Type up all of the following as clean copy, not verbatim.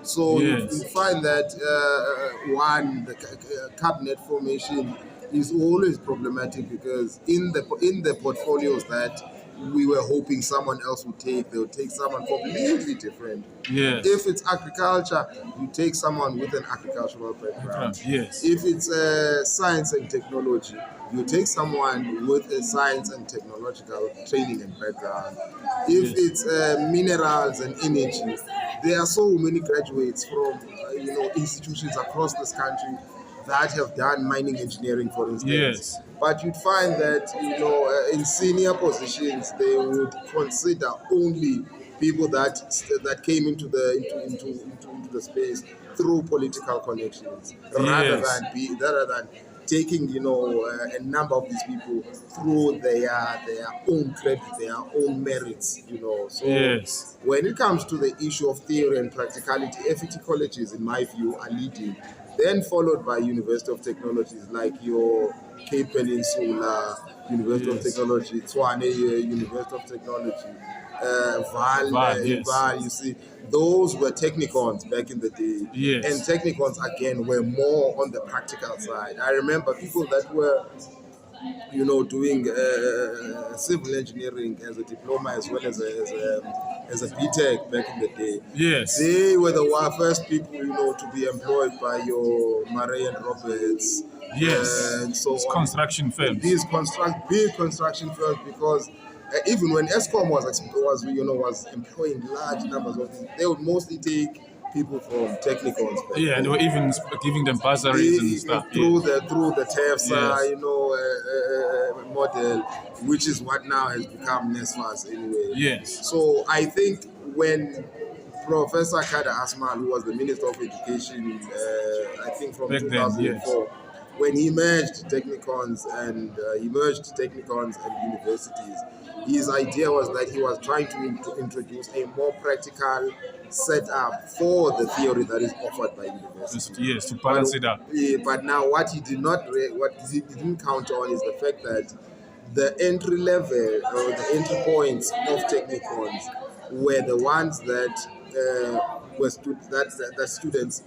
So you Yes. find that the cabinet formation is always problematic because in the portfolios that we were hoping someone else would take, they would take someone completely different. Yes. If it's agriculture, you take someone with an agricultural background. Yes. If it's science and technology, you take someone with a science and technological training and background. If Yes. it's minerals and energy, there are so many graduates from institutions across this country that have done mining engineering, for instance. Yes. But you'd find that in senior positions they would consider only people that came into the space through political connections, Yes. rather than taking a number of these people through their own credit, their own merits. So Yes. when it comes to the issue of theory and practicality, FET colleges, in my view, are leading. Then followed by University of Technologies like your Cape Peninsula, University of Yes. Technology, Tshwane University of Technology, Val, yes. Val, you see, those were technicons back in the day. And Yes. technicons, again, were more on the practical side. I remember people that were doing civil engineering as a diploma as well as a BTEC back in the day. Yes. They were the first people, to be employed by your Murray and Roberts Yes. and so It's on. construction firms. These big construction firms, because even when ESCOM was employing large numbers of these, they would mostly take people from technicals. Yeah, and they were even giving them bursaries and stuff. Through Yes. the TEFSA, Yes. model, which is what now has become NSFAS anyway. Yes. So I think when Professor Kada Asmal, who was the Minister of Education, I think from Back then, 2004, when he merged technicons and universities, his idea was that he was trying to introduce a more practical setup for the theory that is offered by university. Yes, to balance it out. But now what he didn't count on is the fact that the entry level or the entry points of technicons were the ones that that students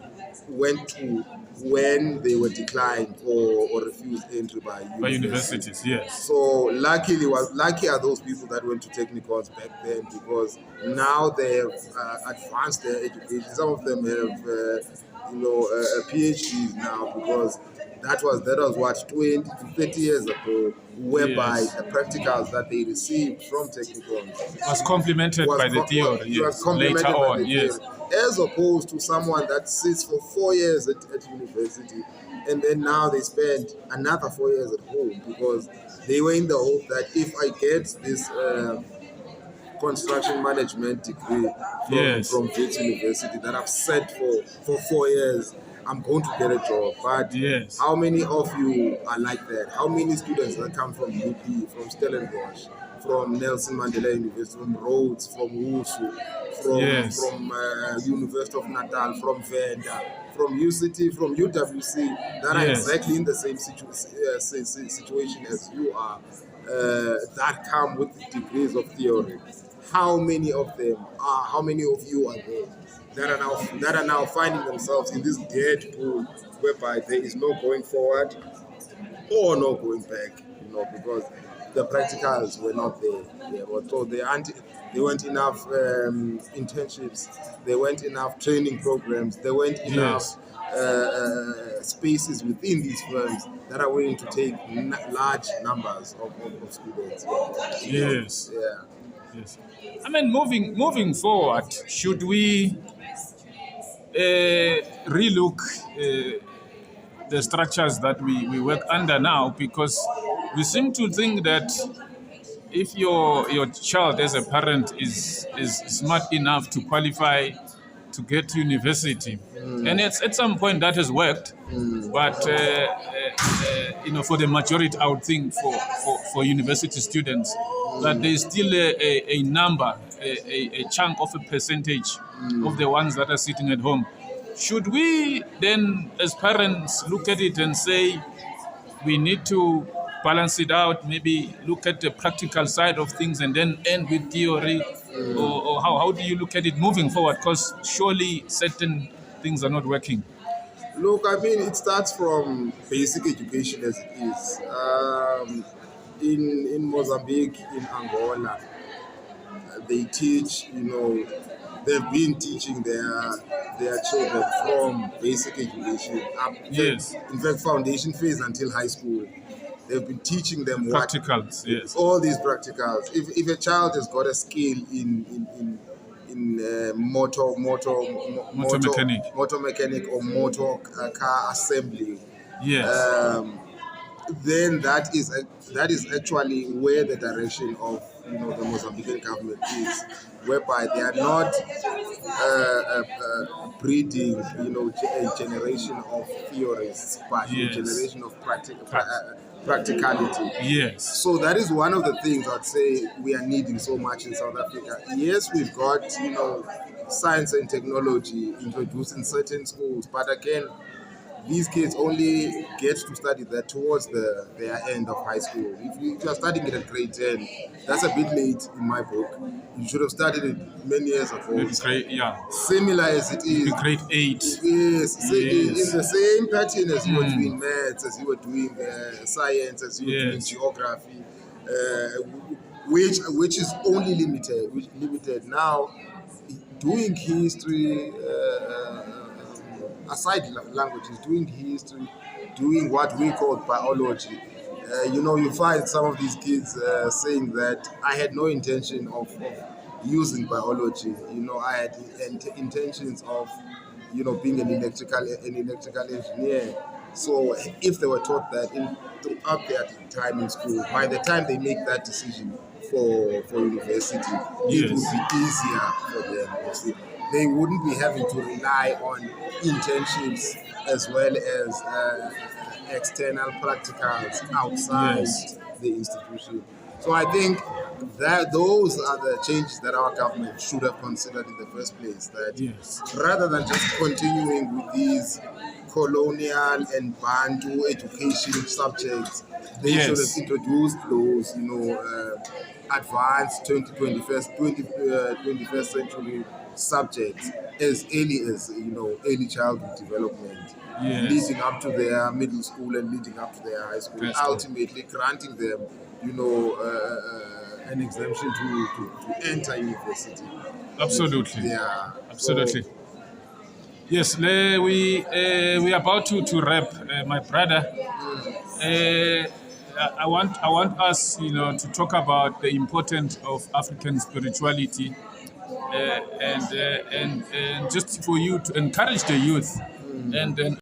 went to when they were declined or refused entry by universities. Yes. So lucky are those people that went to technicals back then, because now they have advanced their education. Some of them have PhDs now, because that was what 20 to 30 years ago, whereby Yes. the practicals that they received from technicals Was complemented by the theory. Yes. Later on. Yes. As opposed to someone that sits for 4 years at university, and then now they spend another 4 years at home, because they were in the hope that if I get this construction management degree from Wits University that I've set for 4 years, I'm going to get a job. But yes. How many of you are like that? How many students that come from UP, from Stellenbosch, from Nelson Mandela University, from Rhodes, from WUSU, from University of Natal, from Venda, from UCT, from UWC, that are exactly in the same situation as you are, that come with degrees of theory? How many of you are there that are now finding themselves in this dead pool, whereby there is no going forward or no going back, because the practicals were not there. So there weren't enough internships, there weren't enough training programs, there weren't enough spaces within these firms that are willing to take large numbers of students. Yes. Yeah. Yes. I mean, moving forward, should we relook the structures that we work under now? Because we seem to think that if your child as a parent is smart enough to qualify to get to university, and at some point that has worked, but for the majority, I would think for university students, that there is still a number, a chunk of a percentage of the ones that are sitting at home. Should we then, as parents, look at it and say we need to balance it out, maybe look at the practical side of things and then end with theory, or how do you look at it moving forward? Because surely certain things are not working. Look, I mean, it starts from basic education as it is. In Mozambique, in Angola, they teach, they've been teaching their children from basic education up, Yes. in fact, foundation phase until high school. They've been teaching them Practicals, yes. all these practicals. If a child has got a skill in motor mechanic or motor car assembly, yes, then that is actually where the direction of the Mozambican government is, whereby they are not breeding a generation of theorists, but a Yes. generation of practicality. yes, So that is one of the things I'd say we are needing so much in South Africa. Yes, we've got science and technology introduced in certain schools, but again, these kids only get to study that towards their end of high school. If you are studying it at grade 10, that's a bit late in my book. You should have studied it many years ago. it's great, yeah. Similar as it is. Grade 8. Yes, Yes. in the same pattern as you were doing maths, as you were doing science, as you were doing Yes. geography, which is only limited now. Doing history, aside languages, doing history, doing what we call biology. You find some of these kids saying that I had no intention of using biology. I had intentions of, being an electrical engineer. So if they were taught that throughout their time in school, by the time they make that decision for university, it would be easier for them. You see. They wouldn't be having to rely on internships as well as external practicals outside Yes. the institution. So I think that those are the changes that our government should have considered in the first place. That Yes. rather than just continuing with these colonial and Bantu education subjects, they Yes. should have introduced those, advanced 21st century subjects as early as early childhood development, Yes. leading up to their middle school and leading up to their high school, That's good. ultimately granting them an exemption to enter university. Absolutely. Yeah, Absolutely. Yes, we are about to wrap, my brother. I want us, to talk about the importance of African spirituality, and just for you to encourage the youth, and